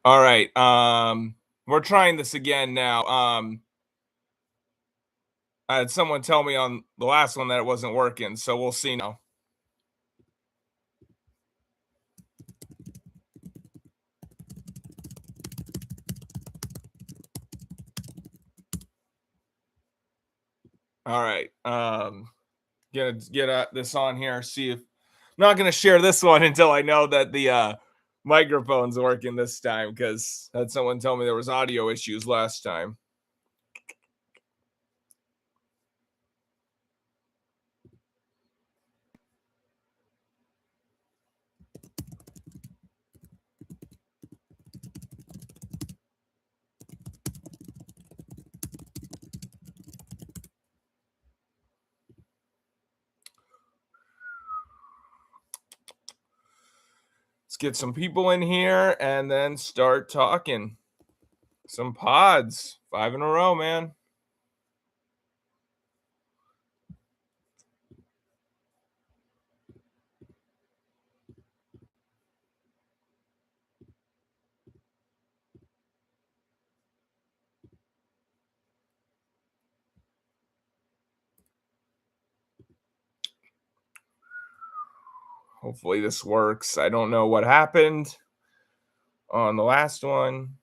All right. We're trying this again now. I had someone tell me on the last one that it wasn't working, so we'll see now. All right. Gonna get this on here. See if I'm not gonna share this one until I know that the microphone's working this time because had someone tell me there was audio issues last time. Let's get some people in here and then start talking. Some pods, 5 in a row, man. Hopefully this works. I don't know what happened on the last one.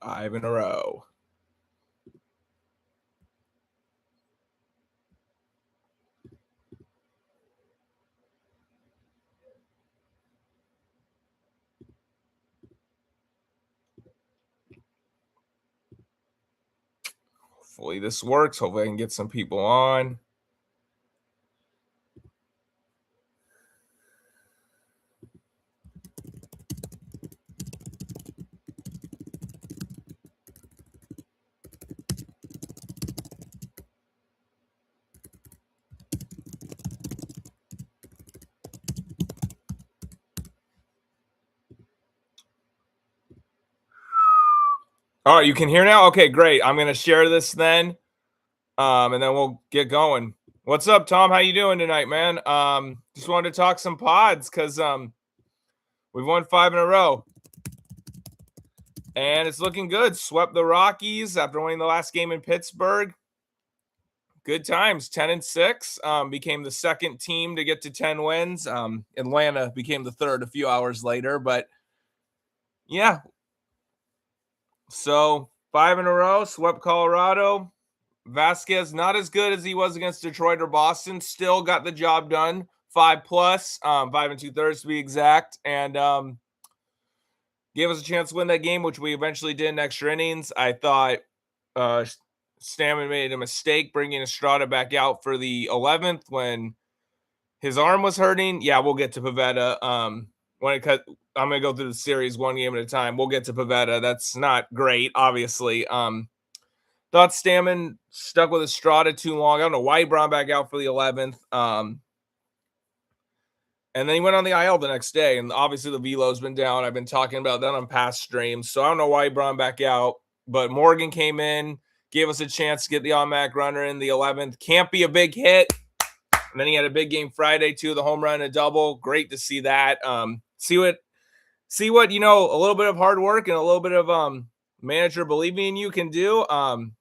Five in a row. Hopefully this works. Hopefully I can get some people on. All right, you can hear now? Okay, great. I'm going to share this then. And then we'll get going. What's up, Tom? How you doing tonight, man? Just wanted to talk some pods because we've won 5 in a row. And it's looking good. Swept the Rockies after winning the last game in Pittsburgh. Good times. 10-6. Became the second team to get to 10 wins. Atlanta became the third a few hours later. But yeah. So 5 in a row. Swept Colorado. Vasquez not as good as he was against Detroit or Boston. Still got the job done. 5+, 5 2/3 to be exact, and gave us a chance to win that game, which we eventually did in extra innings. I thought Stammen made a mistake bringing Estrada back out for the 11th when his arm was hurting. Yeah, we'll get to Pivetta. When it cut, I'm gonna go through the series one game at a time. We'll get to Pivetta. That's not great, obviously. Thought Stammen stuck with Estrada too long. I don't know why he brought him back out for the 11th. And then he went on the IL the next day. And obviously the velo's been down. I've been talking about that on past streams. So I don't know why he brought him back out. But Morgan came in, gave us a chance to get the automatic runner in the 11th. Can't be a big hit. And then he had a big game Friday too, the home run and a double. Great to see that. See what, a little bit of hard work and a little bit of manager believing in you can do.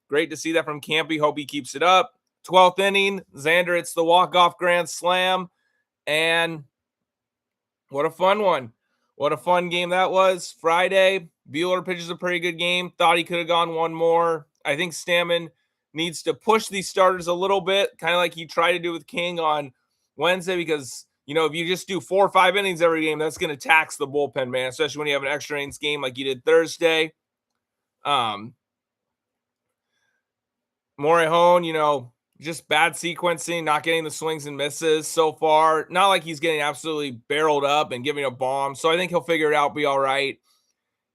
Great to see that from Campy. Hope he keeps it up. 12th inning, Xander, it's the walk-off grand slam. And what a fun one. What a fun game that was. Friday, Buehler pitches a pretty good game. Thought he could have gone one more. I think Stammen needs to push these starters a little bit, kind of like he tried to do with King on Wednesday, because, if you just do 4 or 5 innings every game, that's going to tax the bullpen, man, especially when you have an extra innings game like you did Thursday. Morejon, just bad sequencing, not getting the swings and misses so far. Not like he's getting absolutely barreled up and giving a bomb. So I think he'll figure it out, be all right.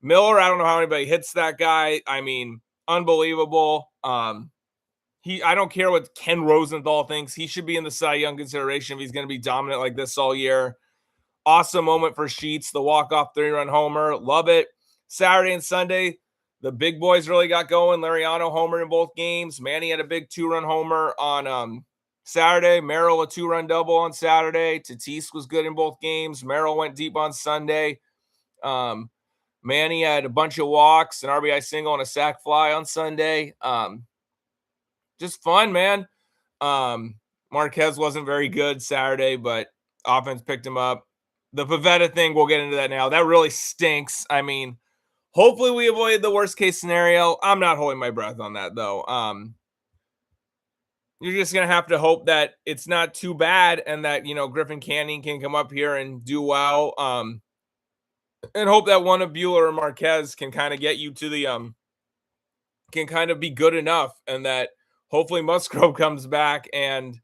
Miller, I don't know how anybody hits that guy. I mean, unbelievable. I don't care what Ken Rosenthal thinks. He should be in the Cy Young consideration if he's going to be dominant like this all year. Awesome moment for Sheets, the walk-off 3-run homer. Love it. Saturday and Sunday, the big boys really got going. Lariano homered in both games. Manny had a big 2-run homer on Saturday. Merrill a 2-run double on Saturday. Tatis was good in both games. Merrill went deep on Sunday. Manny had a bunch of walks, an RBI single, and a sac fly on Sunday. Just fun, man. Marquez wasn't very good Saturday, but offense picked him up. The Pivetta thing, we'll get into that now. That really stinks. I mean, hopefully we avoid the worst case scenario. I'm not holding my breath on that though. You're just gonna have to hope that it's not too bad and that Griffin Canning can come up here and do well. And hope that one of Bueller or Marquez can kind of get you to the can kind of be good enough, and that hopefully Musgrove comes back and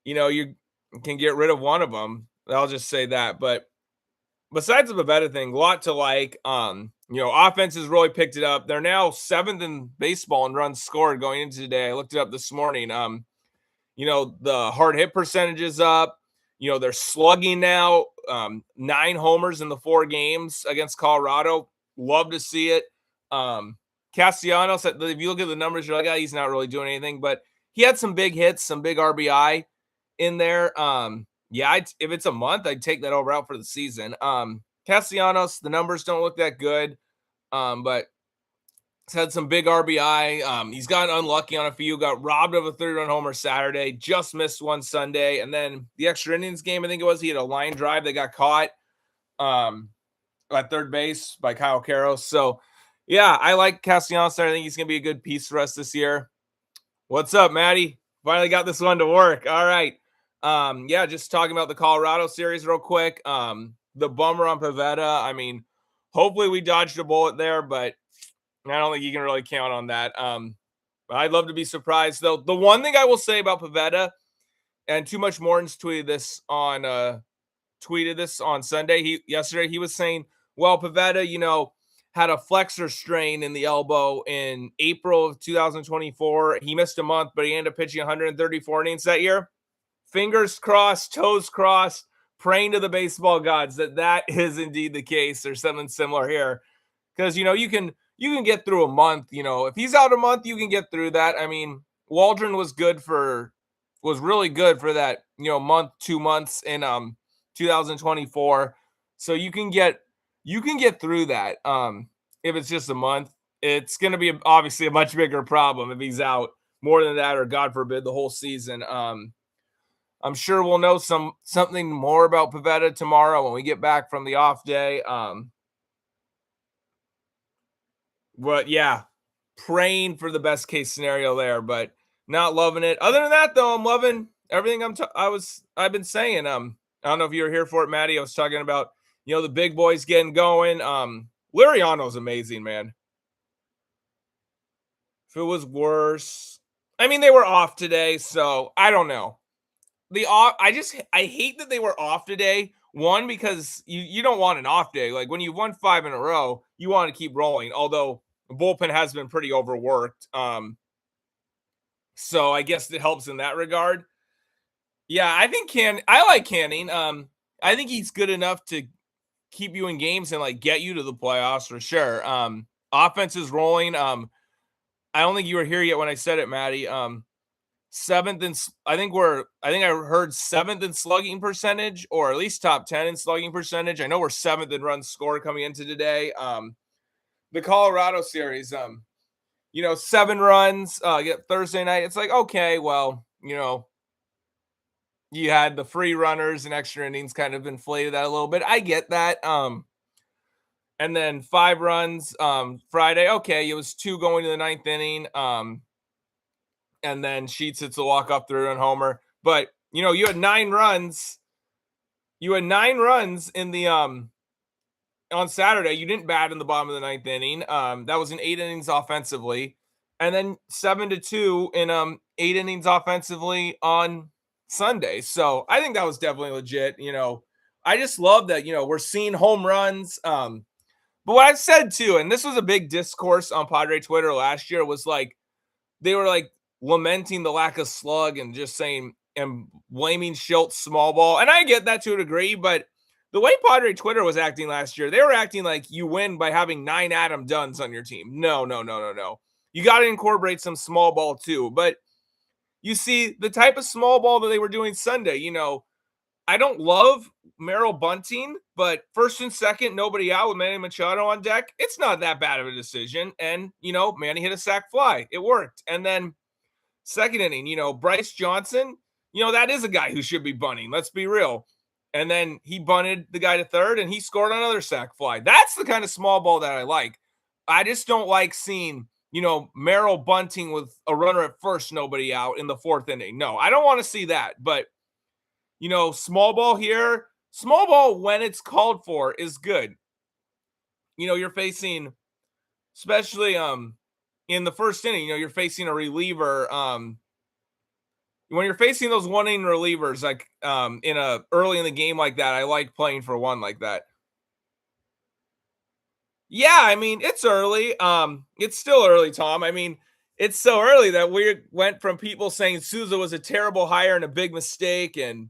you can get rid of one of them. I'll just say that. But besides the Pivetta thing, a lot to like. Offense has really picked it up. They're now 7th in baseball in runs scored going into today. I looked it up this morning. The hard hit percentage is up. They're slugging now. 9 homers in the 4 games against Colorado. Love to see it. Castellanos, if you look at the numbers, you're like, he's not really doing anything, but he had some big hits, some big RBI in there. If it's a month, I'd take that over out for the season. Castellanos, the numbers don't look that good, but he's had some big RBI. He's gotten unlucky on a few, got robbed of a 3-run homer Saturday, just missed one Sunday. And then the extra innings game, I think it was, he had a line drive that got caught at third base by Kyle Carroll. So, yeah, I like Castellanos there. I think he's going to be a good piece for us this year. What's up, Maddie? Finally got this one to work. All right. Just talking about the Colorado series real quick. The bummer on Pivetta. I mean, hopefully we dodged a bullet there, but I don't think you can really count on that. I'd love to be surprised, though. The one thing I will say about Pivetta, and Too Much Morton's tweeted this on Sunday. Yesterday he was saying, well, Pivetta, had a flexor strain in the elbow in April of 2024. He missed a month, but he ended up pitching 134 innings that year. Fingers crossed, toes crossed, praying to the baseball gods that is indeed the case, or something similar here. Because, you can get through a month. If he's out a month, you can get through that. I mean, Waldron was really good for that, month, 2 months in 2024. So you can get through that. If it's just a month, it's going to be obviously a much bigger problem if he's out more than that, or God forbid, the whole season. I'm sure we'll know something more about Pivetta tomorrow when we get back from the off day. But yeah, praying for the best case scenario there, but not loving it. Other than that, though, I'm loving everything I've been saying. I don't know if you were here for it, Maddie. I was talking about the big boys getting going. Lariano's amazing, man. If it was worse, I mean, they were off today, so I don't know. I hate that they were off today. One, because you don't want an off day. Like when you've won 5 in a row, you want to keep rolling. Although the bullpen has been pretty overworked. So I guess it helps in that regard. Yeah, I like Canning. I think he's good enough to keep you in games and like get you to the playoffs for sure. Offense is rolling. I don't think you were here yet when I said it, Maddie. 7th in, I think I heard 7th in slugging percentage, or at least top 10 in slugging percentage. I know we're 7th in runs scored coming into today. The Colorado series, 7 runs, get Thursday night. It's like, okay, well, you had the free runners and extra innings kind of inflated that a little bit. I get that. And then 5 runs, Friday. Okay. It was 2 going to the 9th inning. And then Sheets hits a walk-off 3-run homer. But, you had 9 runs. You had 9 runs in the on Saturday. You didn't bat in the bottom of the 9th inning. That was in 8 innings offensively. And then 7-2 in 8 innings offensively on Sunday. So I think that was definitely legit. I just love that, we're seeing home runs. But what I've said too, and this was a big discourse on Padre Twitter last year, was like, they were like lamenting the lack of slug and just saying and blaming Schultz small ball. And I get that to a degree, but the way Padre Twitter was acting last year, they were acting like you win by having 9 Adam Dunns on your team. No, no, no, no, no. You got to incorporate some small ball too. But you see the type of small ball that they were doing Sunday, I don't love Merrill bunting, but first and second, nobody out with Manny Machado on deck. It's not that bad of a decision. And, Manny hit a sac fly. It worked. And then second inning, Bryce Johnson, that is a guy who should be bunting. Let's be real. And then he bunted the guy to third and he scored another sac fly. That's the kind of small ball that I like. I just don't like seeing, Merrill bunting with a runner at first, nobody out in the fourth inning. No, I don't want to see that. But, small ball here, small ball when it's called for is good. You're facing, especially in the first inning, you're facing a reliever. When you're facing those one inning relievers, like early in the game like that, I like playing for one like that. Yeah, I mean, it's early. It's still early, Tom. I mean, it's so early that we went from people saying Souza was a terrible hire and a big mistake, and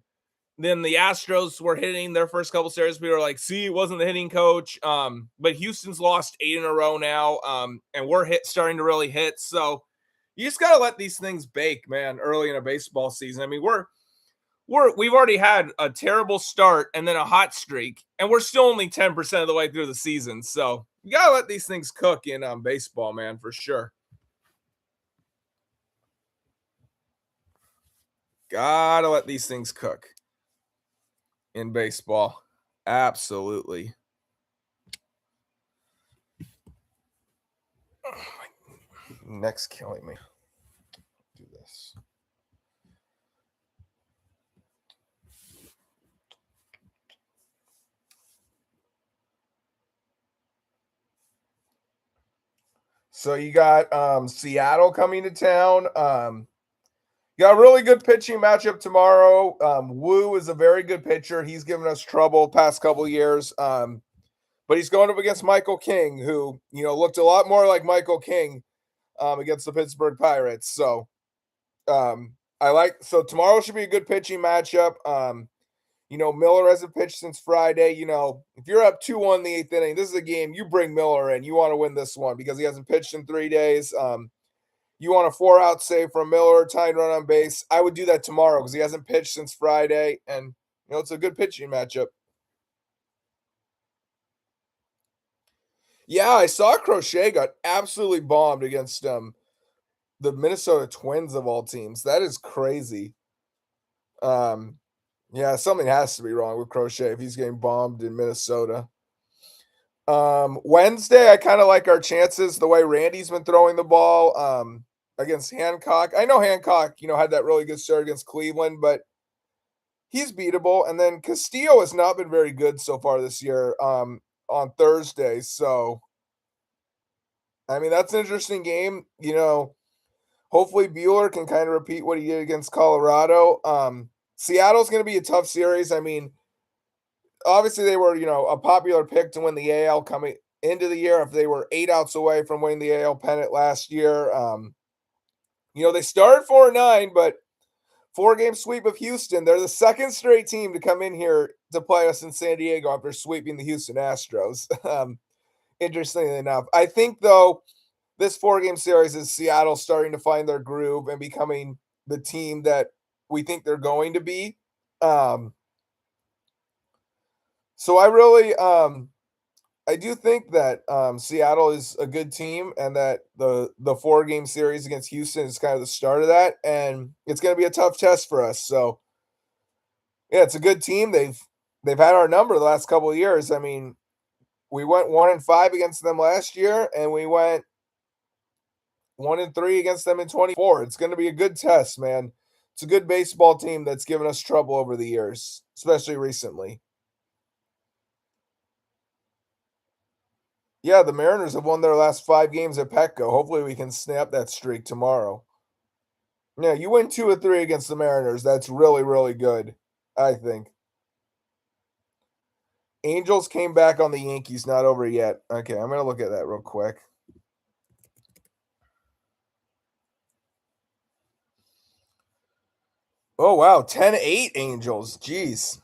then the Astros were hitting their first couple series. We were like, see, it wasn't the hitting coach. But Houston's lost 8 in a row now, and we're starting to really hit. So you just gotta let these things bake, man, early in a baseball season. I mean, we've already had a terrible start and then a hot streak, and we're still only 10% of the way through the season. So you gotta let these things cook in baseball, man, for sure. Gotta let these things cook in baseball. Absolutely. Neck's killing me. Do this. So you got Seattle coming to town. You got a really good pitching matchup tomorrow. Wu is a very good pitcher. He's given us trouble past couple years. But he's going up against Michael King, who looked a lot more like Michael King against the Pittsburgh Pirates. So so tomorrow should be a good pitching matchup. Miller hasn't pitched since Friday. If you're up 2-1 in the eighth inning, this is a game you bring Miller in. You want to win this one because he hasn't pitched in 3 days. You want a 4-out save from Miller, tying run on base. I would do that tomorrow because he hasn't pitched since Friday, and it's a good pitching matchup. Yeah, I saw Crochet got absolutely bombed against the Minnesota Twins of all teams. That is crazy. Yeah, something has to be wrong with Crochet if he's getting bombed in Minnesota. Wednesday, I kind of like our chances the way Randy's been throwing the ball against Hancock. I know Hancock, had that really good start against Cleveland, but he's beatable. And then Castillo has not been very good so far this year on Thursday. So, I mean, that's an interesting game. Hopefully Bueller can kind of repeat what he did against Colorado. Seattle's going to be a tough series. I mean, obviously they were, a popular pick to win the AL coming into the year if they were 8 outs away from winning the AL pennant last year. They started 4-9, but 4-game sweep of Houston. They're the second straight team to come in here to play us in San Diego after sweeping the Houston Astros. Interestingly enough, I think though this 4-game series is Seattle starting to find their groove and becoming the team that we think they're going to be. So I really, I do think that Seattle is a good team, and that the 4-game series against Houston is kind of the start of that, and it's going to be a tough test for us. So, yeah, it's a good team. They've had our number the last couple of years. I mean, we went 1-5 against them last year, and we went 1-3 against them in 24. It's going to be a good test, man. It's a good baseball team that's given us trouble over the years, especially recently. Yeah, the Mariners have won their last 5 games at Petco. Hopefully we can snap that streak tomorrow. Yeah, you win 2 or 3 against the Mariners. That's really, really good, I think. Angels came back on the Yankees, not over yet. Okay, I'm going to look at that real quick. Oh, wow, 10-8 Angels. Jeez.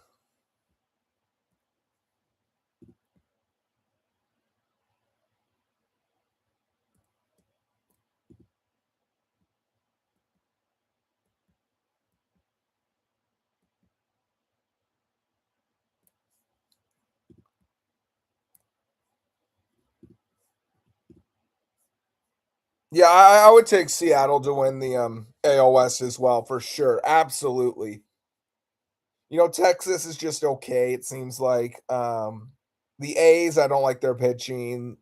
Yeah, I would take Seattle to win the AL West as well for sure. Absolutely. Texas is just okay, it seems like. The A's, I don't like their pitching.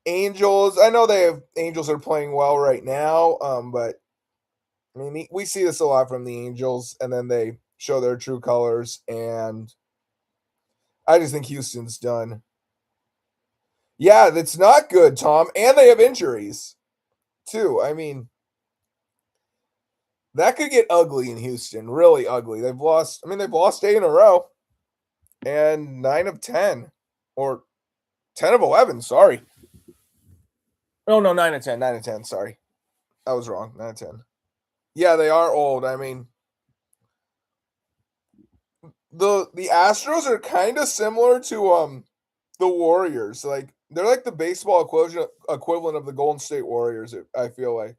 Angels, I know Angels are playing well right now, but I mean we see this a lot from the Angels, and then they show their true colors, and I just think Houston's done. Yeah, that's not good, Tom, and they have injuries too. I mean, that could get ugly in Houston, really ugly. They've lost 8 in a row and 9 of 10 or 10 of 11, sorry. Oh no, 9 of 10, 9 of 10, sorry. I was wrong. 9 of 10. Yeah, they are old. I mean, the Astros are kind of similar to the Warriors. Like they're like the baseball equivalent of the Golden State Warriors, I feel like.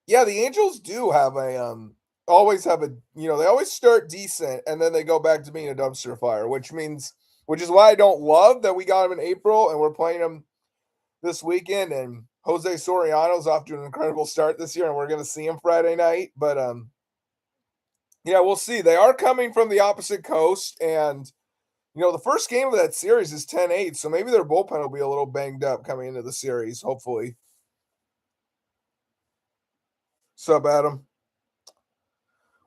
Yeah, the Angels do have always have they always start decent and then they go back to being a dumpster fire, which is why I don't love that we got them in April and we're playing them this weekend, and Jose Soriano's off to an incredible start this year and we're going to see him Friday night, but yeah, we'll see. They are coming from the opposite coast, and the first game of that series is 10-8, so maybe their bullpen will be a little banged up coming into the series, hopefully. Sup, Adam?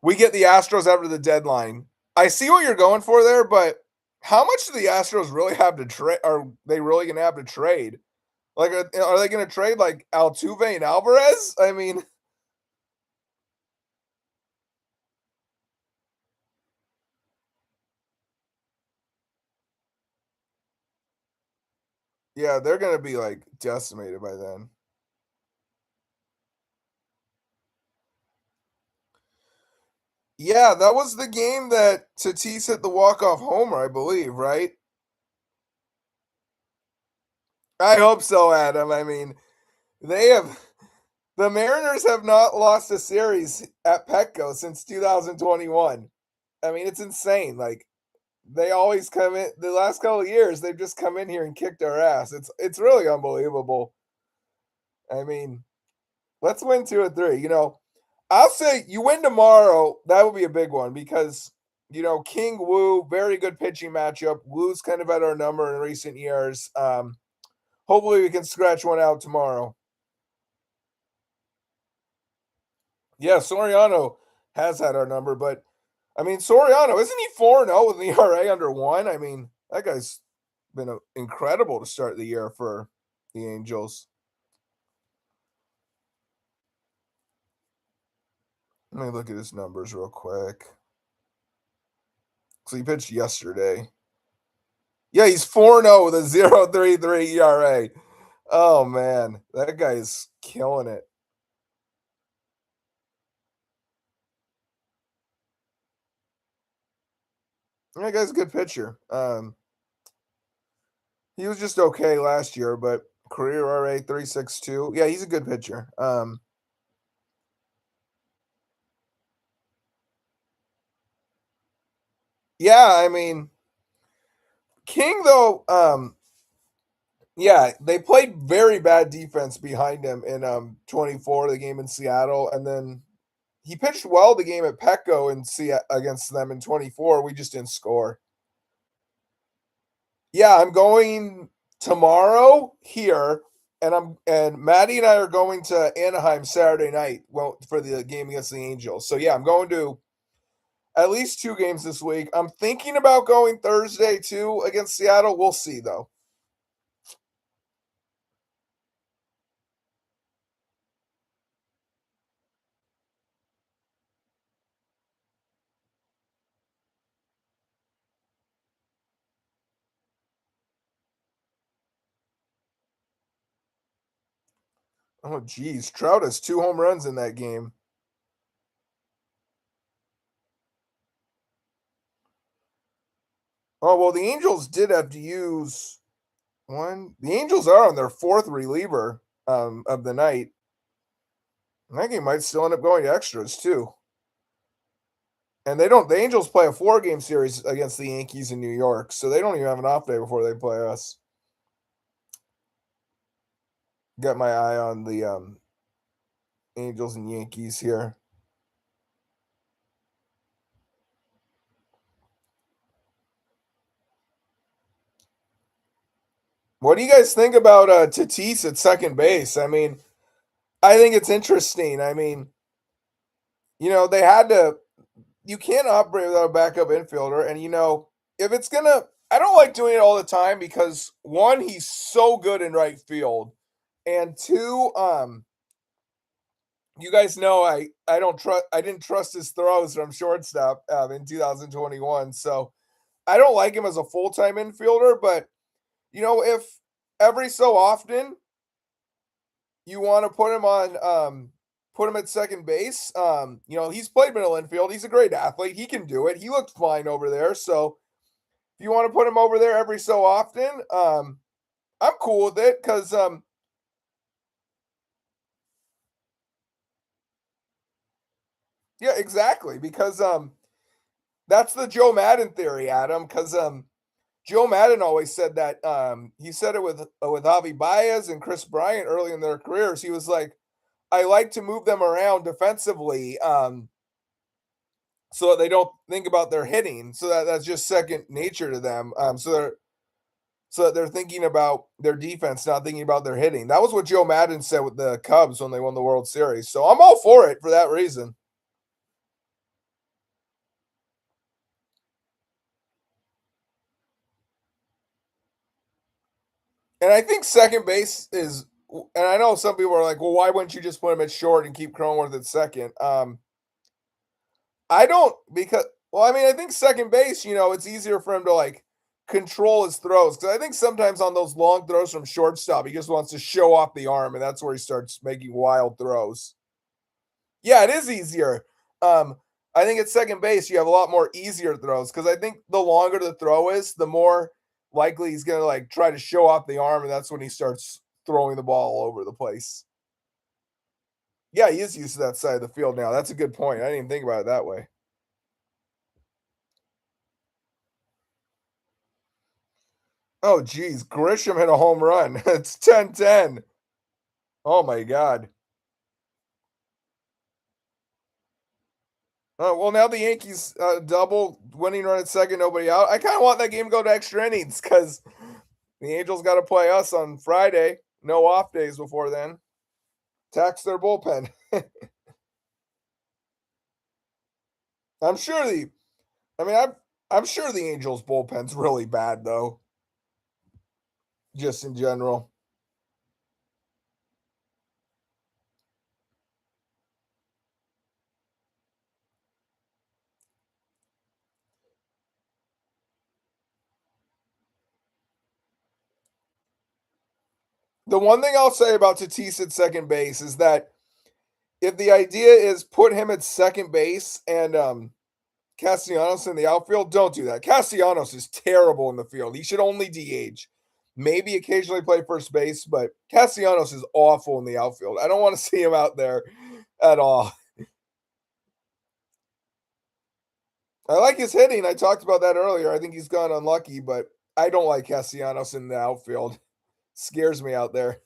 We get the Astros after the deadline. I see what you're going for there, but how much do the Astros really have to trade? Are they really going to have to trade? Like, are they going to trade like Altuve and Alvarez? I mean, yeah, they're going to be like decimated by then. Yeah, that was the game that Tatis hit the walk-off homer, I believe, right? I hope so, Adam. I mean, they have the Mariners have not lost a series at Petco since 2021. I mean, it's insane. Like they always come in the last couple of years, they've just come in here and kicked our ass. It's really unbelievable. I mean, let's win 2 or 3. I'll say you win tomorrow. That would be a big one because King Wu, very good pitching matchup. Wu's kind of at our number in recent years. Hopefully we can scratch one out tomorrow. Yeah, Soriano has had our number, but I mean Soriano, isn't he 4-0 with an ERA under 1? I mean, that guy's been incredible to start the year for the Angels. Let me look at his numbers real quick. So he pitched yesterday. Yeah, he's 4-0 with a 0.33 ERA. Oh man, that guy's killing it. That guy's a good pitcher. He was just okay last year, but career RA 3.62. Yeah, he's a good pitcher. Yeah, I mean, King though, yeah, they played very bad defense behind him in 24, the game in Seattle, and then he pitched well the game at Petco and against them in 24. We just didn't score. Yeah, I'm going tomorrow here, and Maddie and I are going to Anaheim Saturday night for the game against the Angels. So yeah, I'm going to at least 2 games this week. I'm thinking about going Thursday too against Seattle. We'll see though. Oh geez, Trout has 2 home runs in that game. Oh well, the Angels did have to use one. The Angels are on their 4th reliever of the night. And that game might still end up going to extras too. And they don't. The Angels play a 4-game series against the Yankees in New York, so they don't even have an off day before they play us. Got my eye on the Angels and Yankees here. What do you guys think about Tatis at second base? I mean, I think it's interesting. I mean, they had to. You can't operate without a backup infielder, and if it's gonna, I don't like doing it all the time because one, he's so good in right field, and two, you guys know I didn't trust his throws from shortstop in 2021, so I don't like him as a full time infielder. But if every so often you want to put him at second base. He's played middle infield. He's a great athlete. He can do it. He looked fine over there. So if you want to put him over there every so often, I'm cool with it because yeah, exactly. Because that's the Joe Madden theory, Adam. Because Joe Madden always said that he said it with Javi Baez and Chris Bryant early in their careers. He was like, I like to move them around defensively. So that they don't think about their hitting, so that's just second nature to them. So that they're thinking about their defense, not thinking about their hitting. That was what Joe Madden said with the Cubs when they won the World Series. So I'm all for it for that reason. And I think second base is, and I know some people are like, well, why wouldn't you just put him at short and keep Cronenworth at second? I don't because well, I mean, I think second base, it's easier for him to like control his throws because I think sometimes on those long throws from shortstop, he just wants to show off the arm, and that's where he starts making wild throws. Yeah, it is easier. Um, I think at second base you have a lot more easier throws because I think the longer the throw is, the more likely he's gonna like try to show off the arm, and that's when he starts throwing the ball all over the place. Yeah, he is used to that side of the field now. That's a good point. I didn't even think about it that way. Oh, geez. Grisham hit a home run. It's 10-10. Oh, my God. Well, now the Yankees double winning run at second, nobody out. I kind of want that game to go to extra innings because the Angels got to play us on Friday. No off days before then. Tax their bullpen. I'm sure the, I mean, I'm sure the Angels bullpen's really bad though, just in general. The one thing I'll say about Tatis at second base is that if the idea is put him at second base and Castellanos in the outfield, don't do that. Castellanos is terrible in the field. He should only DH. Maybe occasionally play first base, but Castellanos is awful in the outfield. I don't want to see him out there at all. I like his hitting. I talked about that earlier. I think he's gone unlucky, but I don't like Castellanos in the outfield. Scares me out there.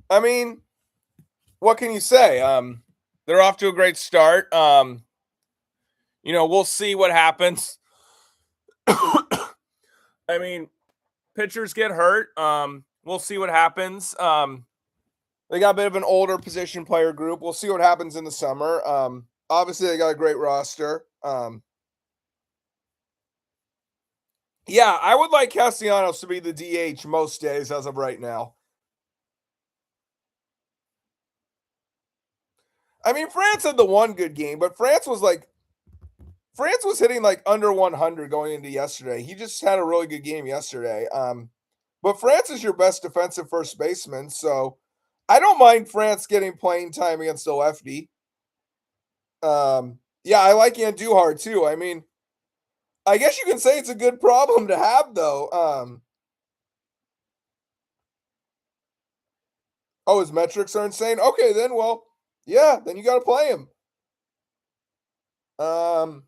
I mean, what can you say? They're off to a great start. We'll see what happens. I mean, pitchers get hurt. We'll see what happens. They got a bit of an older position player group. We'll see what happens in the summer. Obviously, they got a great roster. Yeah, I would like Castellanos to be the DH most days as of right now. I mean, France had the one good game, but France was hitting like under 100 going into yesterday. He just had a really good game yesterday. But France is your best defensive first baseman, so I don't mind France getting playing time against a lefty. Yeah, I like Andujar too. I mean, I guess you can say it's a good problem to have, though. Oh, his metrics are insane. Okay, then, well, Yeah, then you got to play him. Um,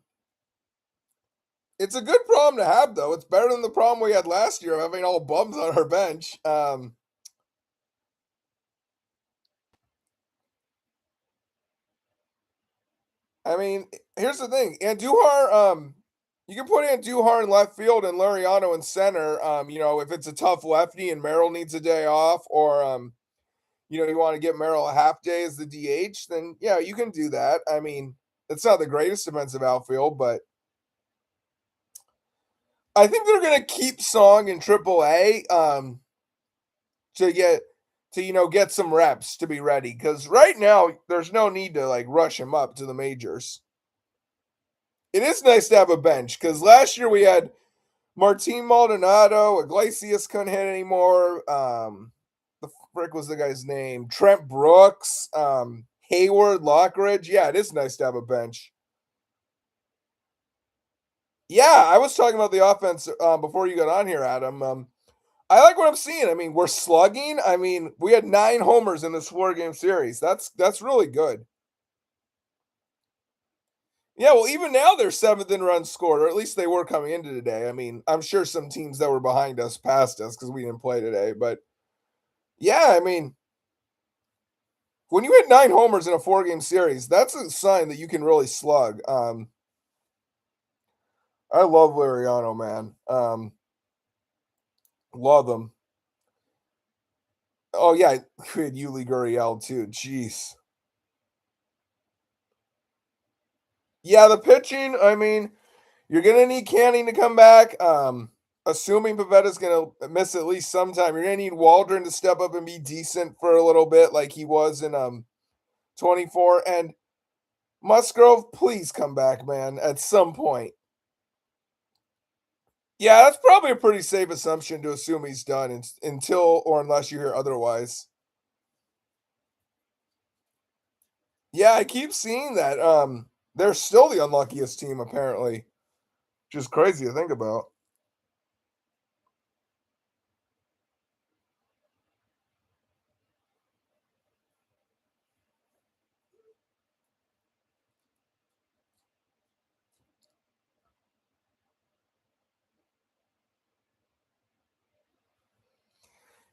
it's a good problem to have, though. It's better than the problem we had last year of having all bums on our bench. I mean, here's the thing: Andujar, you can put Andujar in left field and Lariano in center. If it's a tough lefty and Merrill needs a day off, or you want to get Merrill a half day as the DH, then yeah, you can do that. I mean, it's not the greatest defensive outfield, but I think they're gonna keep Song in AAA to get some reps to be ready. Because right now there's no need to like rush him up to the majors. It is nice to have a bench because last year we had Martin Maldonado, Iglesias couldn't hit anymore. The frick was the guy's name? Trent Brooks, Hayward, Lockridge. Yeah, it is nice to have a bench. Yeah, I was talking about the offense before you got on here, Adam. I like what I'm seeing. I mean, we're slugging. I mean, we had 9 homers in this 4-game series. That's really good. Yeah, well, even now they're 7th in runs scored, or at least they were coming into today. I mean, I'm sure some teams that were behind us passed us because we didn't play today. But yeah, I mean, when you hit 9 homers in a 4-game series, that's a sign that you can really slug. I love Lariano, man. Love them. Oh yeah, we had Yuli Gurriel too. Jeez. Yeah, the pitching. I mean, you're gonna need Canning to come back. Assuming Pavetta's gonna miss at least some time, you're gonna need Waldron to step up and be decent for a little bit, like he was in 24. And Musgrove, please come back, man, at some point. Yeah, that's probably a pretty safe assumption to assume he's done until or unless you hear otherwise. Yeah, I keep seeing that. They're still the unluckiest team apparently. Just crazy to think about.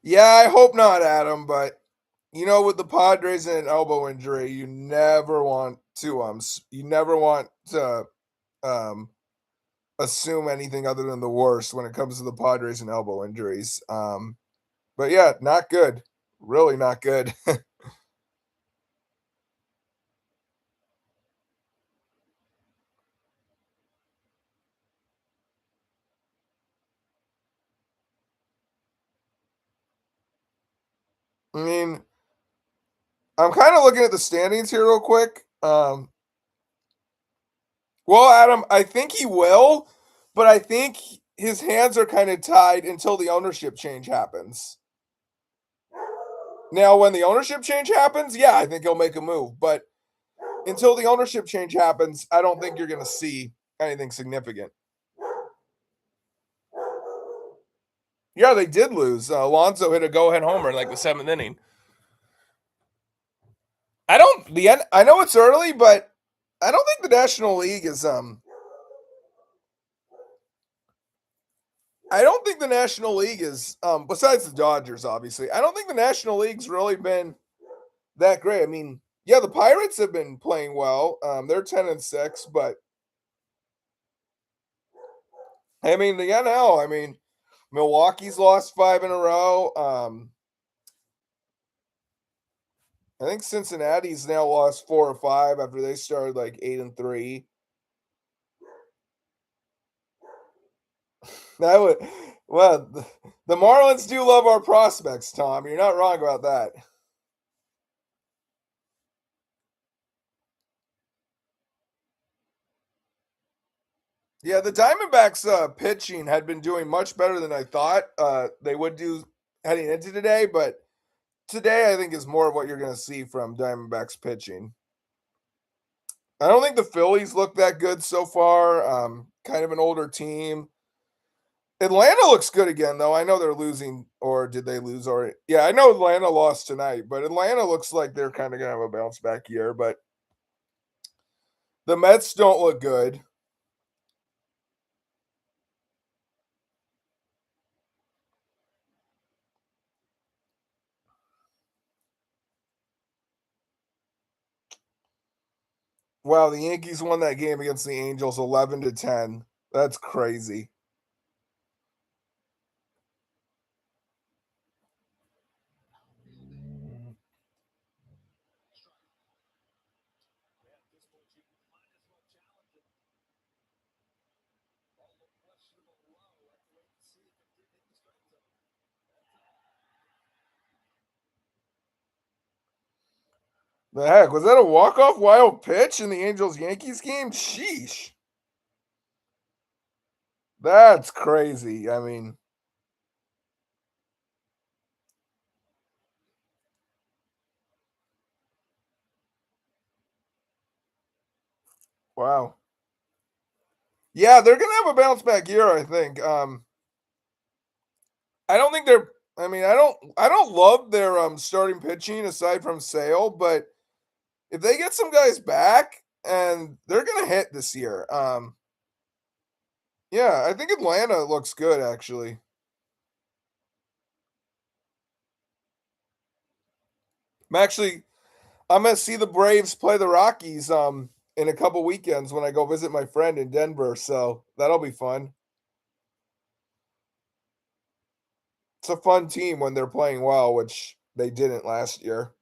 Yeah, I hope not, Adam. But with the Padres and an elbow injury, you never want to um, assume anything other than the worst when it comes to the Padres and elbow injuries. But yeah, not good. Really not good. I mean, I'm kind of looking at the standings here real quick. Well, Adam, I think he will, but I think his hands are kind of tied until the ownership change happens. Now, when the ownership change happens, yeah, I think he'll make a move. But until the ownership change happens, I don't think you're going to see anything significant. Yeah, they did lose. Alonso hit a go-ahead homer in like the 7th inning. I know it's early, but I don't think the National League is I don't think the National League is besides the Dodgers obviously. I don't think the National League's really been that great. I mean, yeah, the Pirates have been playing well. They're 10-6, but I mean the NL, I mean, Milwaukee's lost 5 in a row. I think Cincinnati's now lost 4 or 5 after they started like 8-3. That would well, the Marlins do love our prospects, Tom. You're not wrong about that. Yeah, the Diamondbacks pitching had been doing much better than I thought they would do heading into today, but today I think is more of what you're going to see from Diamondbacks pitching. I don't think the Phillies look that good so far. Kind of an older team. Atlanta looks good again, though. I know they're losing, or did they lose already? Yeah, I know Atlanta lost tonight, but Atlanta looks like they're kind of gonna have a bounce back year. But the Mets don't look good. Wow, the Yankees won that game against the Angels 11-10. That's crazy. The heck was that a walk-off wild pitch in the Angels Yankees game? Sheesh, that's crazy. I mean, wow. Yeah, they're gonna have a bounce back year, I think. I don't think they're. I mean, I don't love their starting pitching aside from Sale, but if they get some guys back and they're gonna hit this year. Yeah, I think Atlanta looks good actually. I'm actually I'm gonna see the Braves play the Rockies in a couple weekends when I go visit my friend in Denver, so that'll be fun. It's a fun team when they're playing well, which they didn't last year.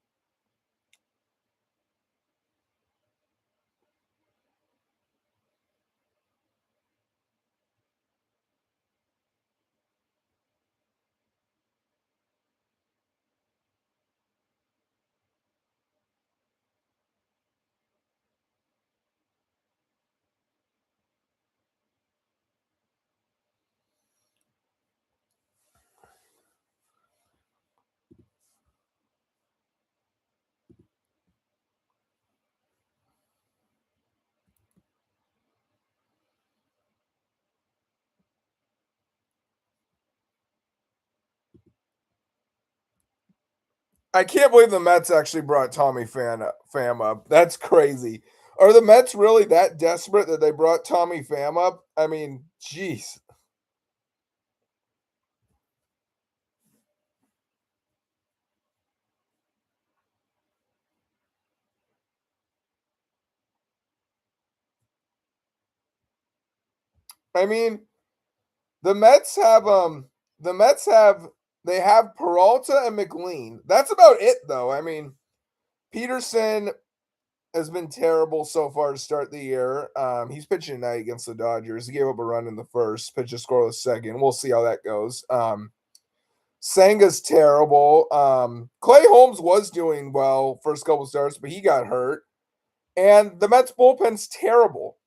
I can't believe the Mets actually brought Pham up. That's crazy. Are the Mets really that desperate that they brought Tommy Pham up? I mean, jeez. I mean, the Mets have the Mets have they have Peralta and McLean. That's about it though. I mean, Peterson has been terrible so far to start the year. He's pitching tonight against the Dodgers. He gave up a run in the first, pitched a scoreless second. We'll see how that goes. Sanga's terrible. Clay Holmes was doing well first couple starts, but he got hurt. And the Mets bullpen's terrible.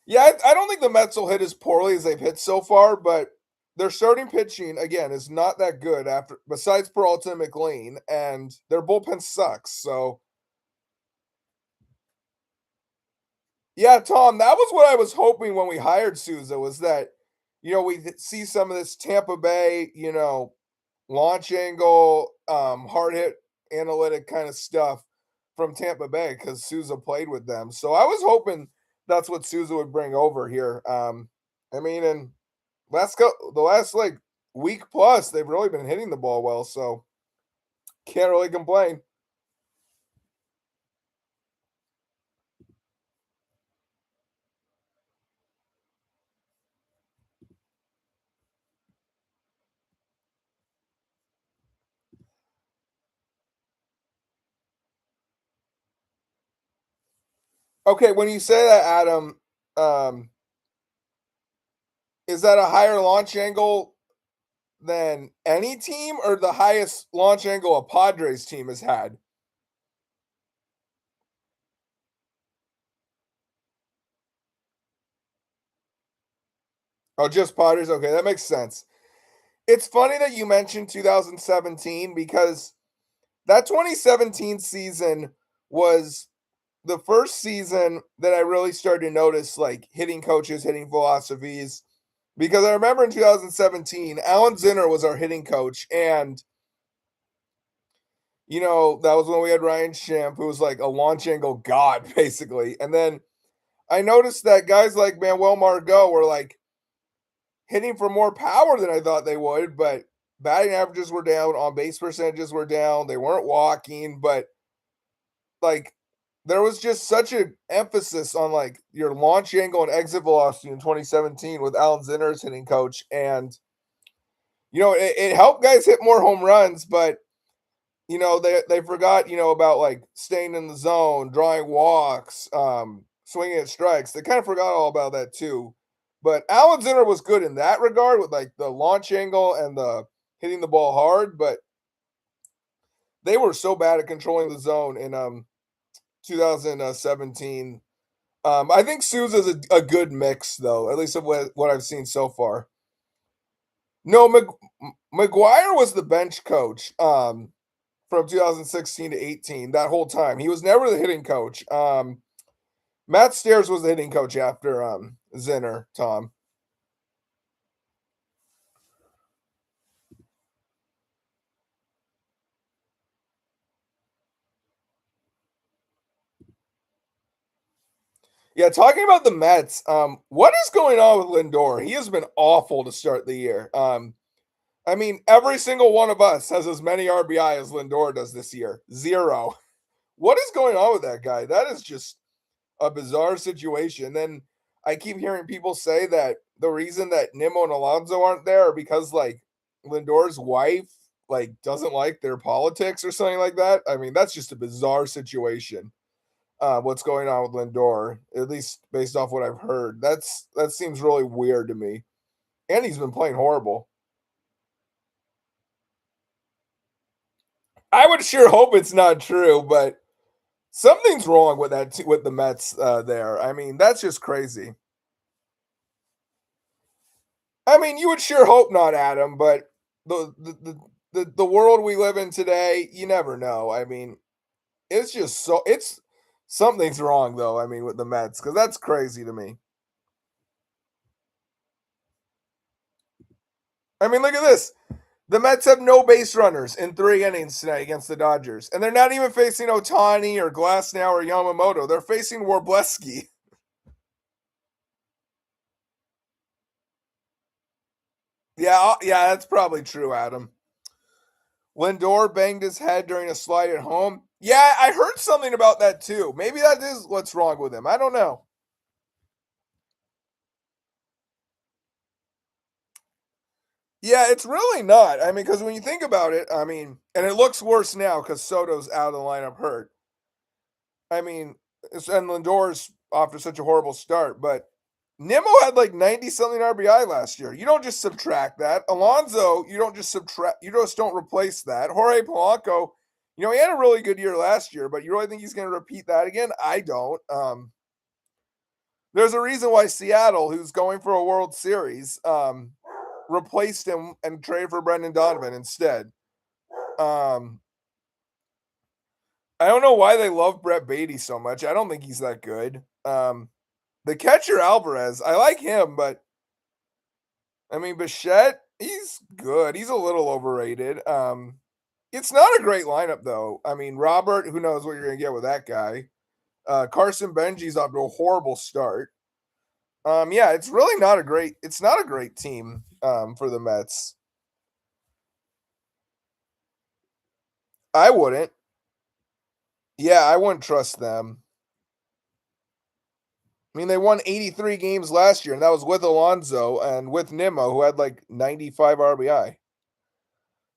Yeah, I don't think the Mets will hit as poorly as they've hit so far, but their starting pitching again is not that good after besides Peralta and McLean, and their bullpen sucks. So yeah, Tom, that was what I was hoping when we hired Souza was that we see some of this Tampa Bay, launch angle, hard hit analytic kind of stuff from Tampa Bay because Souza played with them. So I was hoping that's what Souza would bring over here. I mean, and the last like week plus, they've really been hitting the ball well, so can't really complain. Okay, when you say that, Adam, um, is that a higher launch angle than any team, or the highest launch angle a Padres team has had? Oh, just Padres. Okay, that makes sense. It's funny that you mentioned 2017 because that 2017 season was the first season that I really started to notice like hitting coaches, hitting philosophies. because I remember in 2017, Alan Zinner was our hitting coach, and that was when we had Ryan Schimpf, who was like a launch angle god, basically. And then I noticed that guys like Manuel Margot were like hitting for more power than I thought they would, but batting averages were down, on base percentages were down, they weren't walking, but like there was just such an emphasis on like your launch angle and exit velocity in 2017 with Alan Zinner as hitting coach. And it helped guys hit more home runs, but they forgot, about like staying in the zone, drawing walks, swinging at strikes. They kind of forgot all about that too. But Alan Zinner was good in that regard with like the launch angle and the hitting the ball hard, but they were so bad at controlling the zone in 2017. I think Souza's a good mix though, at least of what I've seen so far. No, McGuire was the bench coach. From 2016 to 18, that whole time. He was never the hitting coach. Matt Stairs was the hitting coach after Zinner, Tom. Yeah, talking about the Mets, what is going on with Lindor? He has been awful to start the year. I mean, every single one of us has as many RBI as Lindor does this year. 0. What is going on with that guy? That is just a bizarre situation. Then I keep hearing people say that the reason that Nimmo and Alonso aren't there are because like Lindor's wife like doesn't like their politics or something like that. I mean, that's just a bizarre situation. What's going on with Lindor, at least based off what I've heard. That seems really weird to me. And he's been playing horrible. I would sure hope it's not true, but something's wrong with with the Mets there. I mean, that's just crazy. I mean, you would sure hope not, Adam, but the world we live in today, you never know. I mean, it's something's wrong though. I mean, with the Mets, because that's crazy to me. I mean, look at this. The Mets have no base runners in 3 innings tonight against the Dodgers, and they're not even facing Otani or Glasnow or Yamamoto. They're facing Warbleski. Yeah, that's probably true, Adam. Lindor banged his head during a slide at home. Yeah, I heard something about that too. Maybe that is what's wrong with him. I don't know. Yeah, it's really not. I mean, because when you think about it, I mean, and it looks worse now because Soto's out of the lineup hurt. I mean, and Lindor's off to such a horrible start, but Nimmo had like 90 something RBI last year. You don't just subtract that. Alonso, you don't just subtract, you just don't replace that. Jorge Polanco, he had a really good year last year, but you really think he's going to repeat that again? I don't. There's a reason why Seattle, who's going for a World Series, replaced him and traded for Brendan Donovan instead. Um, I don't know why they love Brett Beatty so much. I don't think he's that good. The catcher Alvarez, I like him, but I mean Bichette, he's good. He's a little overrated. It's not a great lineup though. I mean Robert, who knows what you're gonna get with that guy? Carson Benji's off to a horrible start. Yeah, it's really not a great. It's not a great team for the Mets. I wouldn't. Yeah, I wouldn't trust them. I mean, they won 83 games last year, and that was with Alonso and with Nimmo, who had like 95 RBI.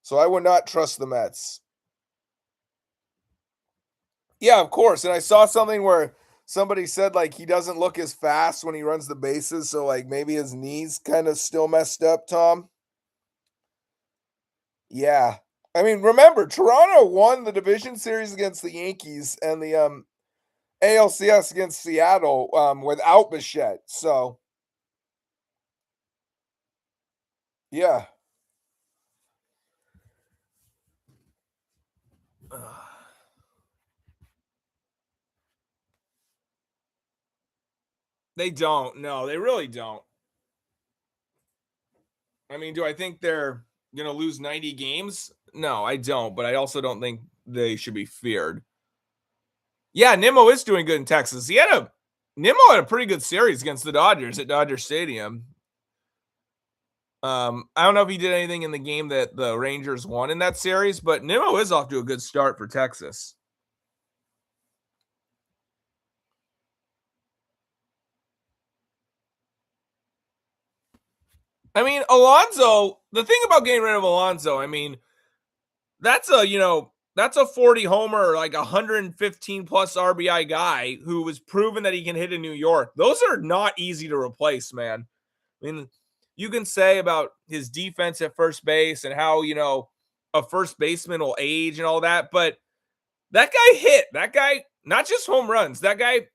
So I would not trust the Mets. Yeah, of course. And I saw something where somebody said like he doesn't look as fast when he runs the bases, so like maybe his knees kind of still messed up, Tom. Yeah. I mean, remember, Toronto won the division series against the Yankees and the ALCS against Seattle without Bichette. So, yeah. They don't. No, they really don't. I mean, do I think they're going to lose 90 games? No, I don't, but I also don't think they should be feared. Yeah, Nimmo is doing good in Texas. Nimmo had a pretty good series against the Dodgers at Dodger Stadium. I don't know if he did anything in the game that the Rangers won in that series, but Nimmo is off to a good start for Texas. I mean, Alonso, the thing about getting rid of Alonso, I mean, that's a 40 homer, like 115 plus RBI guy who was proven that he can hit in New York. Those are not easy to replace, man. I mean, you can say about his defense at first base and how, a first baseman will age and all that, but that guy hit. That guy, not just home runs, that guy,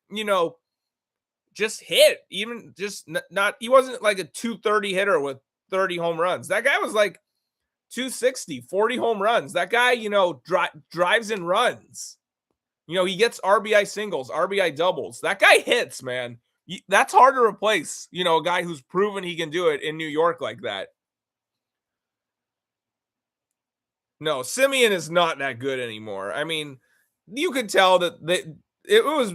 just hit. Even just not, he wasn't like a 230 hitter with 30 home runs. That guy was like 260, 40 home runs. That guy, drives and runs. He gets RBI singles, RBI doubles. That guy hits, man. That's hard to replace, a guy who's proven he can do it in New York like that. No, Simeon is not that good anymore. I mean, you could tell that it was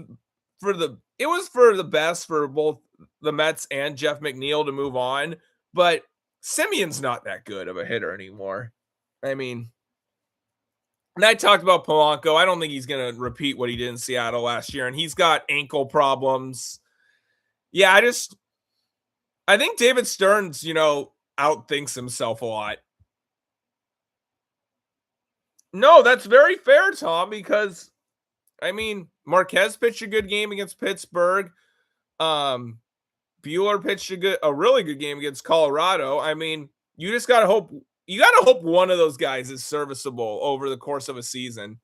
for the best for both the Mets and Jeff McNeil to move on, but Simeon's not that good of a hitter anymore. I mean, and I talked about Polanco. I don't think he's going to repeat what he did in Seattle last year, and he's got ankle problems. Yeah, I think David Stearns, outthinks himself a lot. No, that's very fair, Tom, because I mean, Marquez pitched a good game against Pittsburgh. Um, Bueller pitched a really good game against Colorado. I mean, you gotta hope one of those guys is serviceable over the course of a season.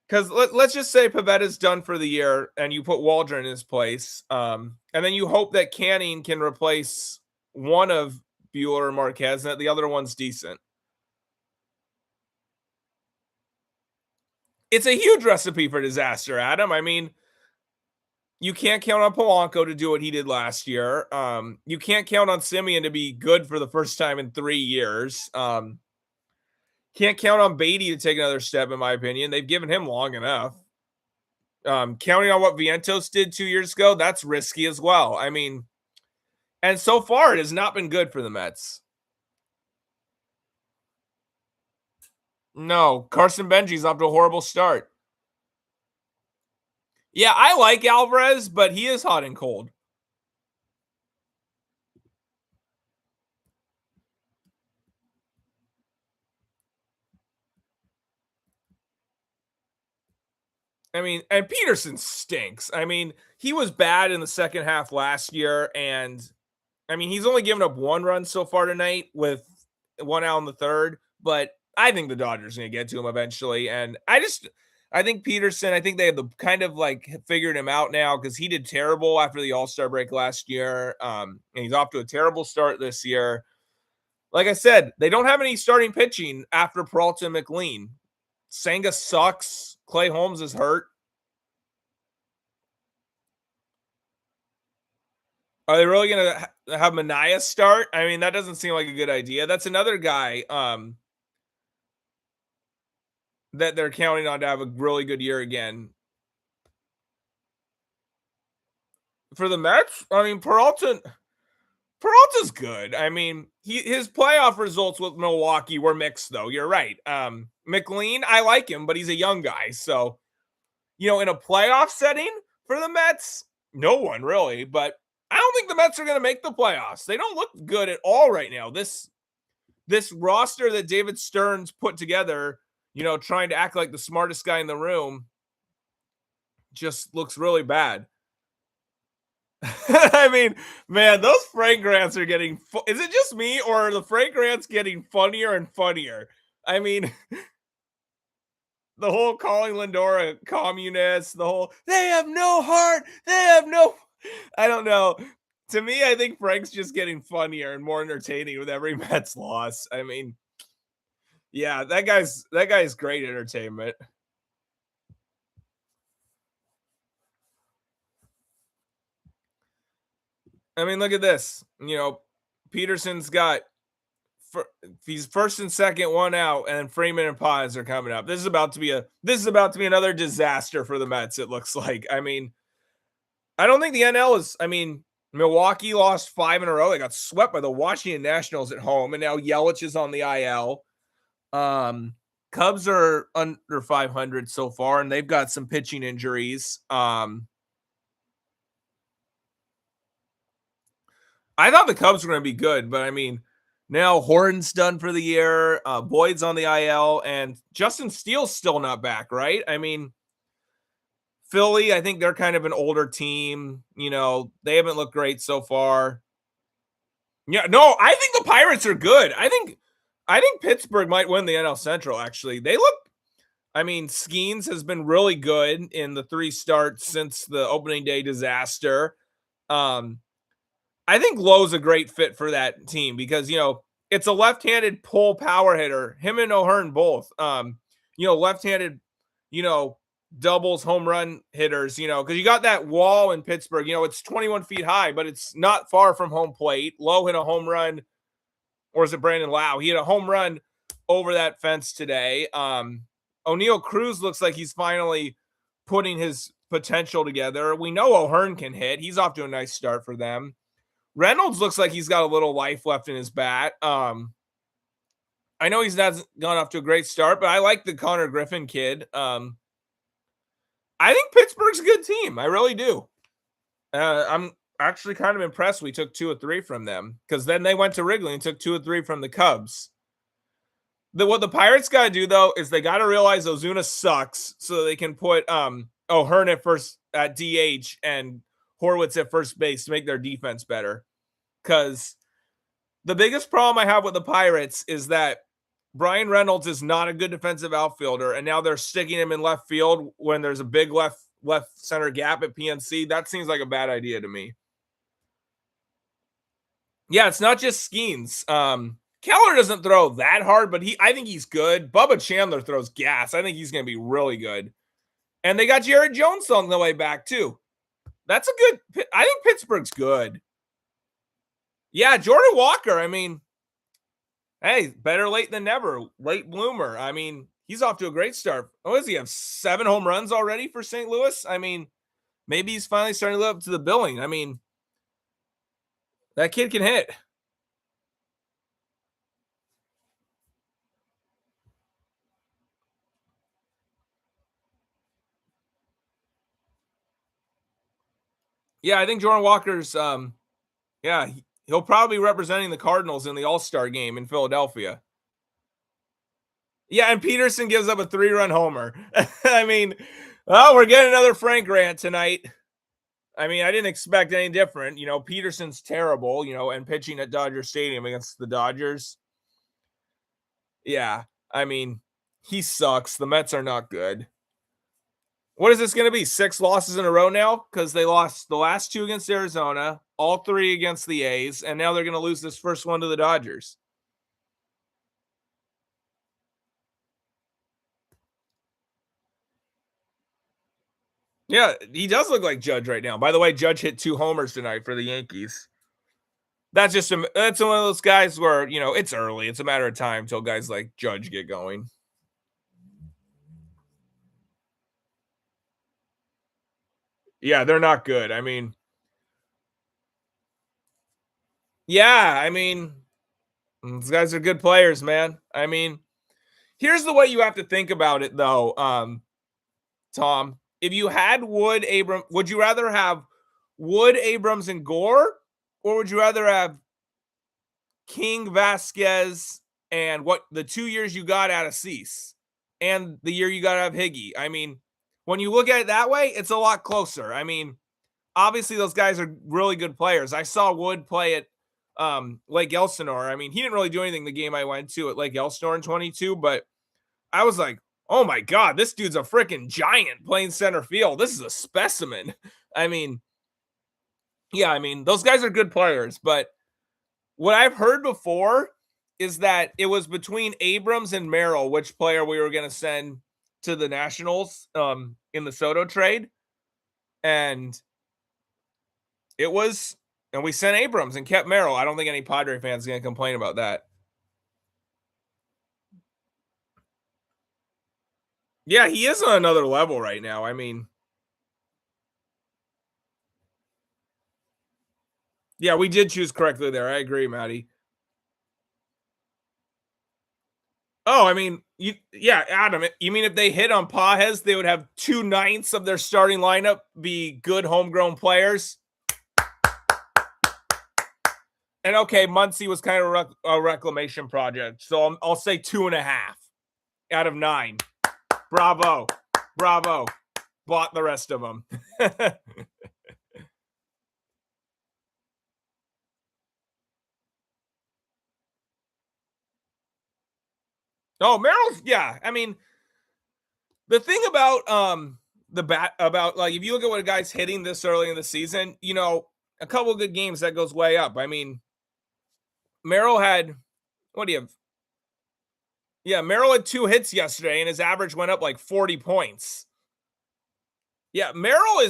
Because let's just say Pavetta's done for the year and you put Waldron in his place. And then you hope that Canning can replace one of Bueller and Marquez and that the other one's decent. It's a huge recipe for disaster, Adam. I mean, you can't count on Polanco to do what he did last year. You can't count on Simeon to be good for the first time in 3 years. Can't count on Beatty to take another step, in my opinion. They've given him long enough. Counting on what Vientos did 2 years ago, that's risky as well. I mean, and so far it has not been good for the Mets. No, Carson Benji's off to a horrible start. Yeah, I like Alvarez, but he is hot and cold. I mean, and Peterson stinks. I mean, he was bad in the second half last year, and I mean, he's only given up 1 run so far tonight with 1 out in the third, but I think the Dodgers are going to get to him eventually. And I think Peterson, I think they have the kind of like figured him out now because he did terrible after the All-Star break last year. And he's off to a terrible start this year. Like I said, they don't have any starting pitching after Peralta and McLean. Senga sucks. Clay Holmes is hurt. Are they really going to have Mania start? I mean, that doesn't seem like a good idea. That's another guy that they're counting on to have a really good year again. For the Mets, I mean, Peralta's good. I mean, his playoff results with Milwaukee were mixed, though. You're right. McLean, I like him, but he's a young guy. So, in a playoff setting for the Mets, no one really. But I don't think the Mets are going to make the playoffs. They don't look good at all right now. This roster that David Stearns put together, trying to act like the smartest guy in the room, just looks really bad. I mean, man, those Frank Grants are getting. Is it just me, or are the Frank Grants getting funnier and funnier? I mean, the whole calling Lindor a communist, the whole they have no heart, they have no. I don't know. To me, I think Frank's just getting funnier and more entertaining with every Mets loss. I mean, yeah, that guy's great entertainment. I mean, look at this. Peterson's got he's first and second, one out, and Freeman and Paz are coming up. This is about to be another disaster for the Mets. It looks like. I mean, I don't think the NL is. I mean, Milwaukee lost 5 in a row. They got swept by the Washington Nationals at home, and now Yelich is on the IL. Cubs are under 500 so far, and they've got some pitching injuries. I thought the Cubs were going to be good, but I mean, now Horton's done for the year. Boyd's on the IL, and Justin Steele's still not back, right? I mean, Philly, I think they're kind of an older team. You know, they haven't looked great so far. Yeah, no, I think the Pirates are good. I think Pittsburgh might win the NL Central, actually. They look, I mean, Skeens has been really good in the 3 starts since the opening day disaster. I think Lowe's a great fit for that team because, you know, it's a left-handed pull power hitter. Him and O'Hearn both. You know, left-handed, you know, doubles home run hitters, you know, because you got that wall in Pittsburgh. You know, it's 21 feet high, but it's not far from home plate. Lowe hit a home run, or is it Brandon Lau? He hit a home run over that fence today. O'Neal Cruz looks like he's finally putting his potential together. We know O'Hearn can hit. He's off to a nice start for them. Reynolds looks like he's got a little life left in his bat. I know he's not gone off to a great start, but I like the Connor Griffin kid. I think Pittsburgh's a good team. I really do. I'm actually kind of impressed we took 2 or 3 from them because then they went to Wrigley and took 2 or 3 from the Cubs. What the Pirates got to do, though, is they got to realize Ozuna sucks so they can put O'Hearn at DH and Horwitz at first base to make their defense better. Because the biggest problem I have with the Pirates is that Brian Reynolds is not a good defensive outfielder, and now they're sticking him in left field when there's a big left center gap at PNC. That seems like a bad idea to me. Yeah, it's not just Skeens. Keller doesn't throw that hard, but I think he's good. Bubba Chandler throws gas. I think he's going to be really good. And they got Jared Jones on the way back, too. That's a good – I think Pittsburgh's good. Yeah, Jordan Walker, I mean, hey, better late than never. Late bloomer. I mean, he's off to a great start. What does he have, 7 home runs already for St. Louis? I mean, maybe he's finally starting to live up to the billing. I mean, that kid can hit. Yeah, I think Jordan Walker's he'll probably be representing the Cardinals in the All-Star game in Philadelphia. Yeah, and Peterson gives up a 3-run homer. I mean, we're getting another Frank rant tonight. I mean, I didn't expect any different. You know, Peterson's terrible, you know, and pitching at Dodger Stadium against the Dodgers. Yeah, I mean, he sucks. The Mets are not good. What is this going to be? 6 losses in a row now? Because they lost the last 2 against Arizona, all 3 against the A's, and now they're going to lose this first one to the Dodgers. Yeah, he does look like Judge right now. By the way, Judge hit 2 homers tonight for the Yankees. That's one of those guys where, you know, it's early. It's a matter of time until guys like Judge get going. Yeah, they're not good. I mean, yeah, I mean, these guys are good players, man. I mean, here's the way you have to think about it, though, Tom. If you had Wood, Abrams, would you rather have Wood, Abrams, and Gore, or would you rather have King, Vasquez, and what the 2 years you got out of Cease, and the year you got out of Higgy? I mean, when you look at it that way, it's a lot closer. I mean, obviously those guys are really good players. I saw Wood play at Lake Elsinore. I mean, he didn't really do anything the game I went to at Lake Elsinore in 22, but I was like, oh my God, this dude's a freaking giant playing center field. This is a specimen. I mean, yeah, I mean, those guys are good players, but what I've heard before is that it was between Abrams and Merrill, which player we were going to send to the Nationals in the Soto trade. And it was And we sent Abrams and kept Merrill. I don't think any Padre fans going to complain about that. Yeah, he is on another level right now. I mean, yeah, we did choose correctly there. I agree, Maddie. Oh, I mean, yeah, Adam, you mean if they hit on Pajes, they would have 2/9 of their starting lineup be good homegrown players? And okay, Muncy was kind of a reclamation project, so I'll say 2.5 out of 9. Bravo, bravo. Bought the rest of them. Oh, Merrill's, yeah. I mean, the thing about the bat about like if you look at what a guy's hitting this early in the season, a couple of good games that goes way up. I mean, Merrill had what do you have? Yeah, Merrill had 2 hits yesterday, and his average went up like 40 points. Yeah, Merrill.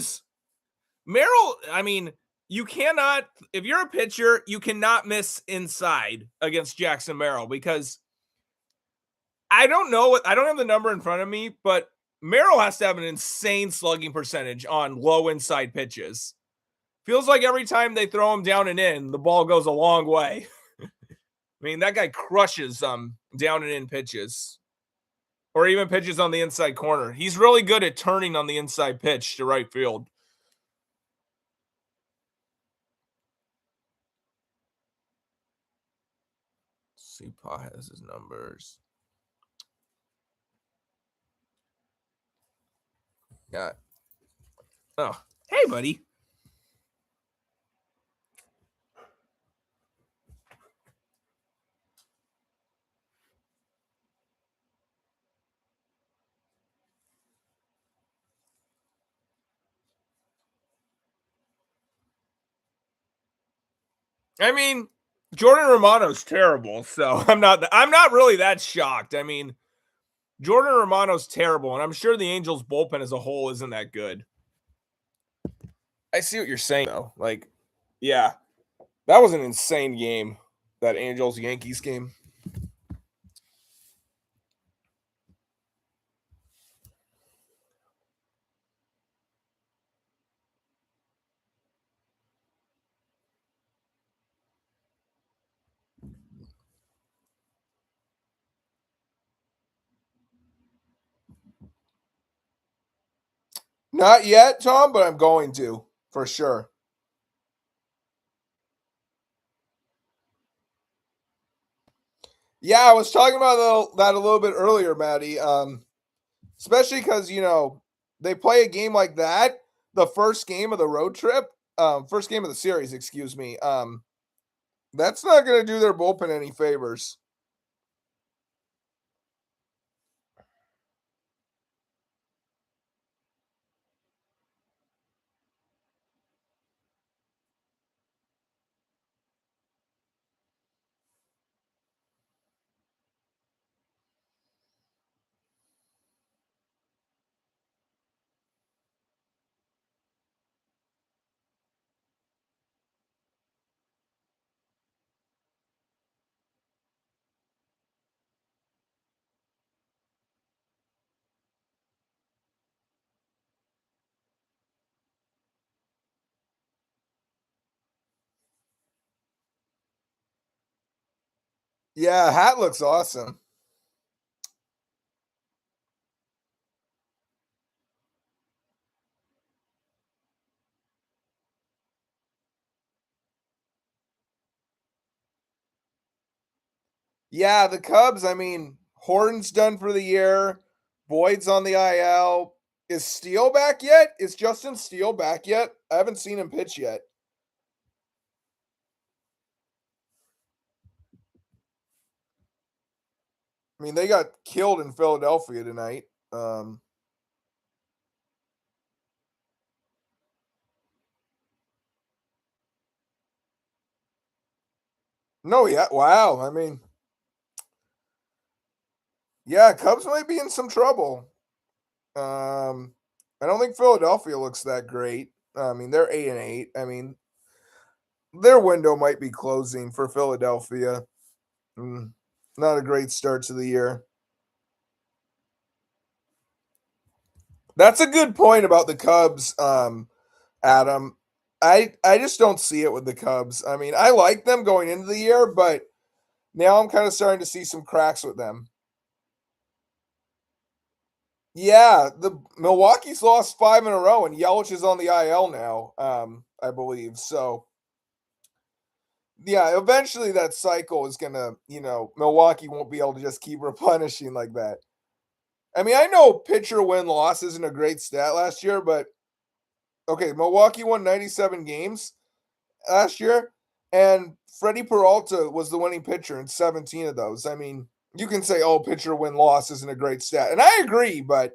I mean, you cannot if you're a pitcher, you cannot miss inside against Jackson Merrill because I don't know what I don't have the number in front of me, but Merrill has to have an insane slugging percentage on low inside pitches. Feels like every time they throw him down and in, the ball goes a long way. I mean, that guy crushes down and in pitches, or even pitches on the inside corner. He's really good at turning on the inside pitch to right field. Let's see, Pa has his numbers. Yeah. Oh, hey, buddy. I mean, Jordan Romano's terrible, so I'm not really that shocked. I mean, Jordan Romano's terrible, and I'm sure the Angels bullpen as a whole isn't that good. I see what you're saying though. Like, yeah, that was an insane game. That Angels Yankees game. Not yet, Tom, but I'm going to for sure. Yeah, I was talking about that a little bit earlier, Maddie. Especially because they play a game like that, the first game of the road trip, first game of the series, excuse me. That's not going to do their bullpen any favors. Yeah, hat looks awesome. Yeah, the Cubs, I mean, Horton's done for the year. Boyd's on the IL. Is Steele back yet? Is Justin Steele back yet? I haven't seen him pitch yet. I mean, they got killed in Philadelphia tonight. No, yeah, wow. I mean, yeah, Cubs might be in some trouble. I don't think Philadelphia looks that great. I mean, they're 8-8. I mean, their window might be closing for Philadelphia. Mm, not a great start to the year. That's a good point about the Cubs, Adam. I just don't see it with the Cubs. I mean, I like them going into the year, but now I'm kind of starting to see some cracks with them. Yeah, the Milwaukee's lost 5 in a row, and Yelich is on the IL now, I believe. So yeah, eventually that cycle is gonna, Milwaukee won't be able to just keep replenishing like that. I mean, I know pitcher win loss isn't a great stat last year, but okay, Milwaukee won 97 games last year, and Freddie Peralta was the winning pitcher in 17 of those. I mean, you can say, oh, pitcher win loss isn't a great stat. And I agree, but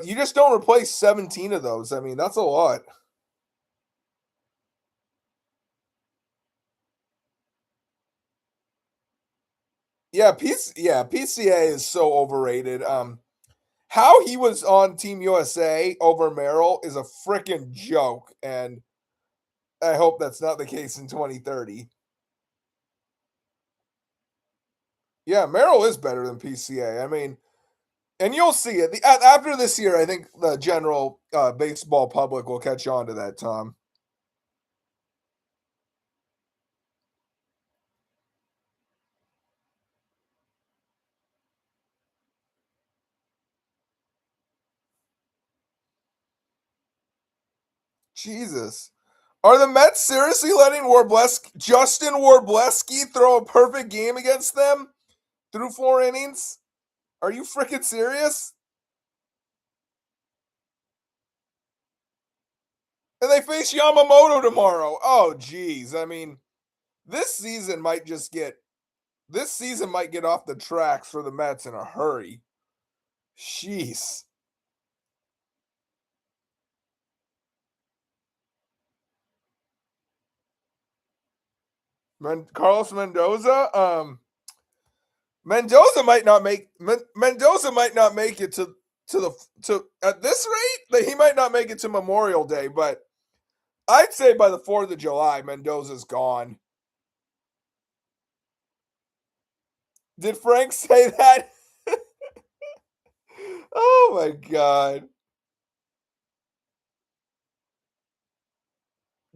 you just don't replace 17 of those. I mean, that's a lot. Yeah, PCA is so overrated. How he was on Team USA over Merrill is a freaking joke, and I hope that's not the case in 2030. Yeah, Merrill is better than PCA. I mean, and you'll see it. After this year, I think the general baseball public will catch on to that, Tom. Jesus. Are the Mets seriously letting Justin Warbleski throw a perfect game against them through 4 innings? Are you freaking serious? And they face Yamamoto tomorrow. Oh, geez. I mean, this season might just get this season might get off the tracks for the Mets in a hurry. Jeez. Carlos Mendoza. Mendoza might not make it to at this rate that he might not make it to Memorial Day, but I'd say by the 4th of July, Mendoza's gone. Did Frank say that? Oh my god.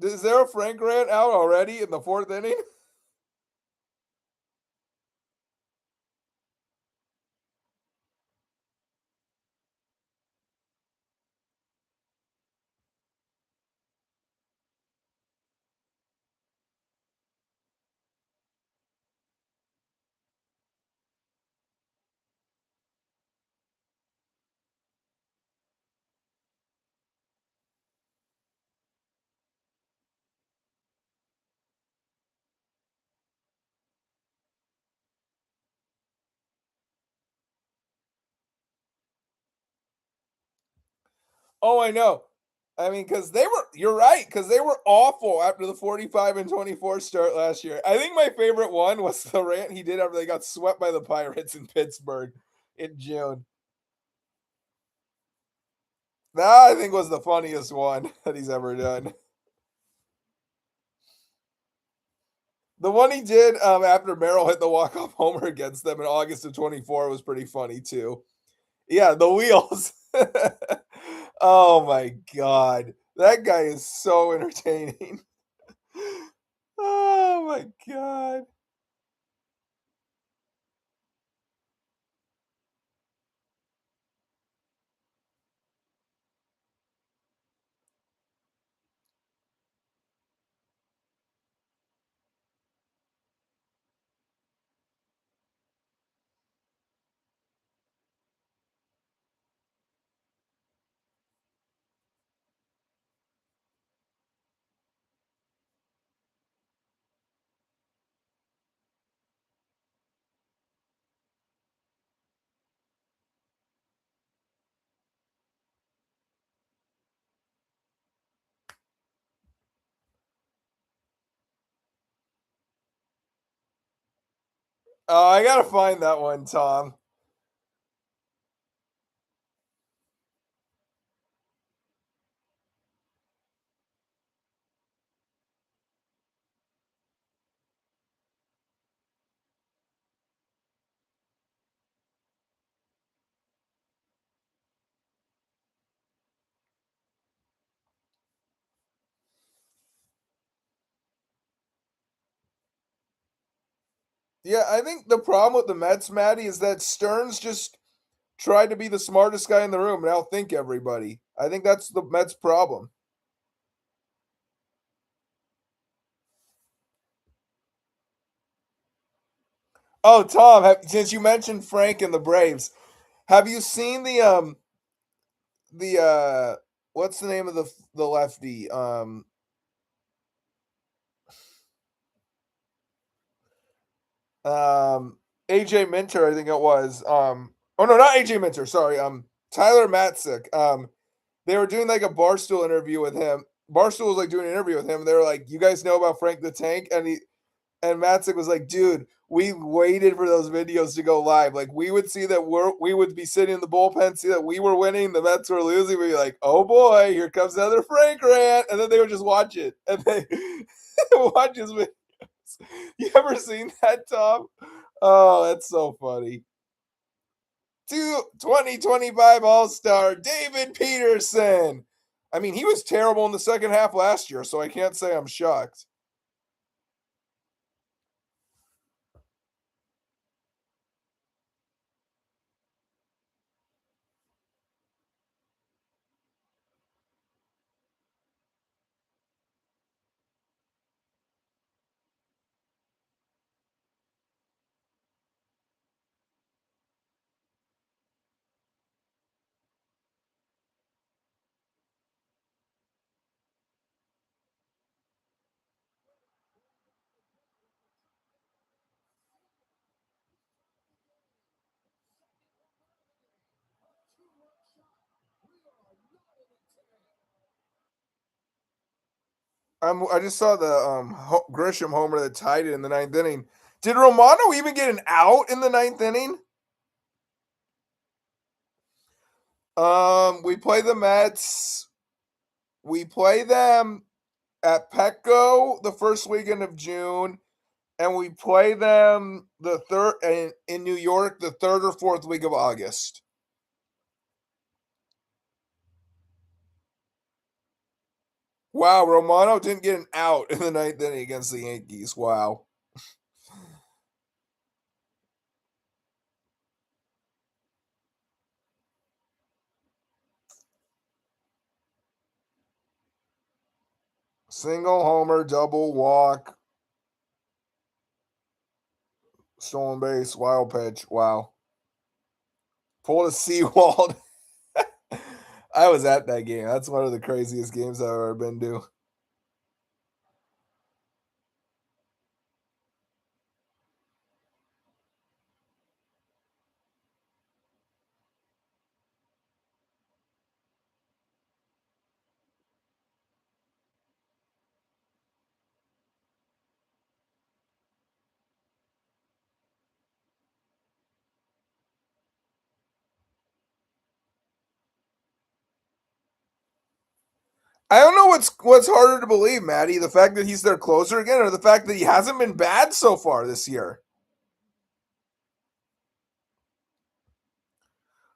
Is there a Frank rant out already in the 4th inning? Oh, I know. I mean, because you're right, because they were awful after the 45-24 start last year. I think my favorite one was the rant he did after they got swept by the Pirates in Pittsburgh in June. That I think was the funniest one that he's ever done. The one he did after Merrill hit the walk-off homer against them in August of 24 was pretty funny too. Yeah, the wheels. Oh my god. That guy is so entertaining. Oh my god. Oh, I gotta find that one, Tom. Yeah, I think the problem with the Mets, Maddie, is that Stearns just tried to be the smartest guy in the room and outthink everybody. I think that's the Mets' problem. Oh, Tom, since you mentioned Frank and the Braves, have you seen the what's the name of the lefty? Um AJ Minter, I think it was. Oh no, not AJ Minter, sorry. Tyler Matzik. They were doing like a Barstool interview with him. Barstool was like doing an interview with him, and they were like, "You guys know about Frank the Tank?" And Matzik was like, "Dude, we waited for those videos to go live. Like, we would see that we would be sitting in the bullpen, see that we were winning, the Mets were losing. We'd be like, oh boy, here comes another Frank rant,' and then they would just watch it, and they watch his videos. You ever seen that, Tom? Oh, that's so funny. 2025 All Star David Peterson. I mean, he was terrible in the second half last year, so I can't say I'm shocked. I just saw the Grisham homer that tied it in the ninth inning. Did Romano even get an out in the ninth inning? We play the Mets. We play them at Petco the first weekend of June, and we play them the third in New York the third or fourth week of August. Wow, Romano didn't get an out in the ninth inning against the Yankees. Wow. Single homer, double walk, stolen base, wild pitch. Wow. Pulled a Seawald. I was at that game. That's one of the craziest games I've ever been to. I don't know what's harder to believe, Maddie. The fact that he's their closer again, or the fact that he hasn't been bad so far this year.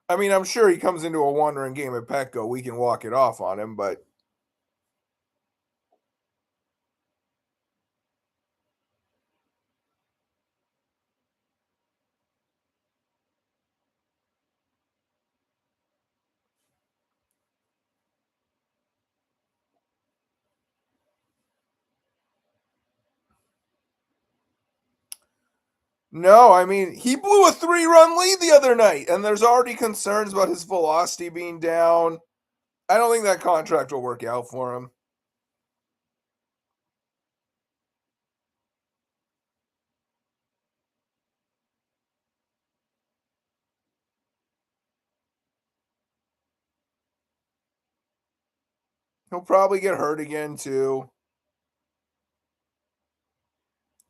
I mean, I'm sure he comes into a one-run game at Petco. We can walk it off on him, but no, I mean, he blew a 3-run lead the other night, and there's already concerns about his velocity being down. I don't think that contract will work out for him. He'll probably get hurt again, too.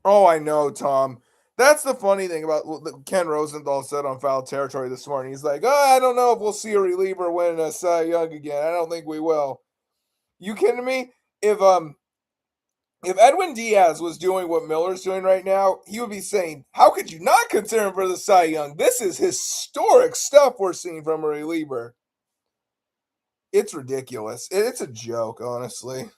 Oh, I know, Tom. That's the funny thing about what Ken Rosenthal said on Foul Territory this morning. He's like, "Oh, I don't know if we'll see a reliever win a Cy Young again. I don't think we will." You kidding me? If um if Edwin Diaz was doing what Miller's doing right now, he would be saying, "How could you not consider him for the Cy Young? This is historic stuff we're seeing from a reliever." It's ridiculous. It's a joke, honestly.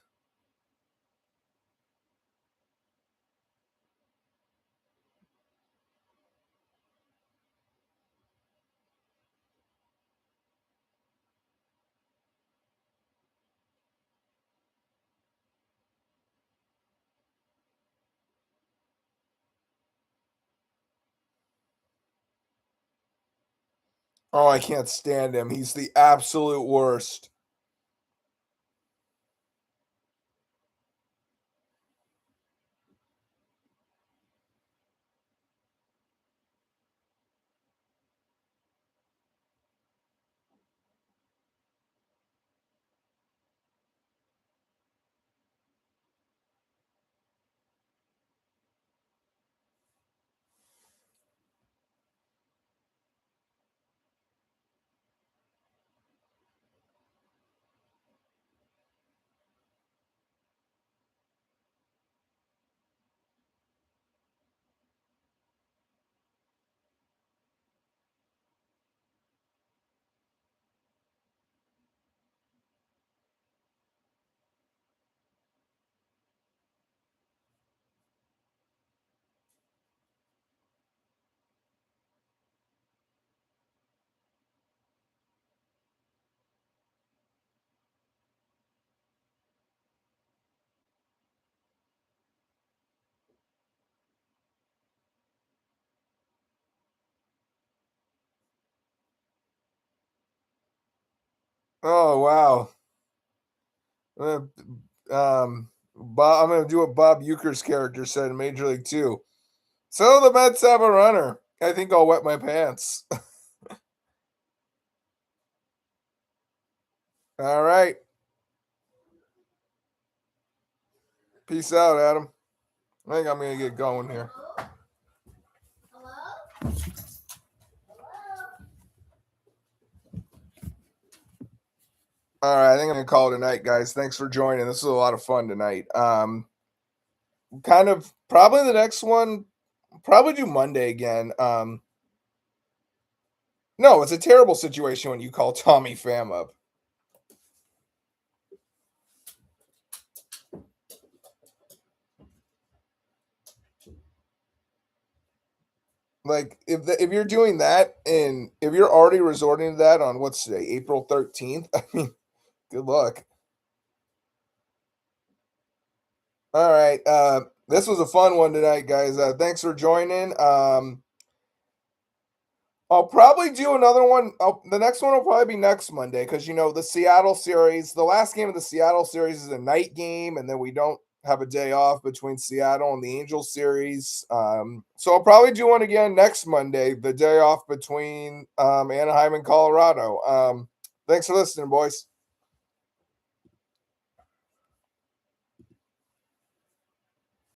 Oh, I can't stand him. He's the absolute worst. Oh wow. I'm I'm gonna do what Bob Euchre's character said in Major League Two. So the Mets have a runner. I think I'll wet my pants. All right. Peace out, Adam. I think I'm gonna get going here. All right, I think I'm gonna call it a night, guys. Thanks for joining. This was a lot of fun tonight. Kind of probably the next one, probably do Monday again. No, it's a terrible situation when you call Tommy Pham up. Like if you're doing that and if you're already resorting to that on what's today, April 13th, I mean, good luck. All right. This was a fun one tonight, guys. Thanks for joining. I'll probably do another one. The next one will probably be next Monday because the Seattle series. The last game of the Seattle series is a night game, and then we don't have a day off between Seattle and the Angels series. So I'll probably do one again next Monday, the day off between Anaheim and Colorado. Thanks for listening, boys.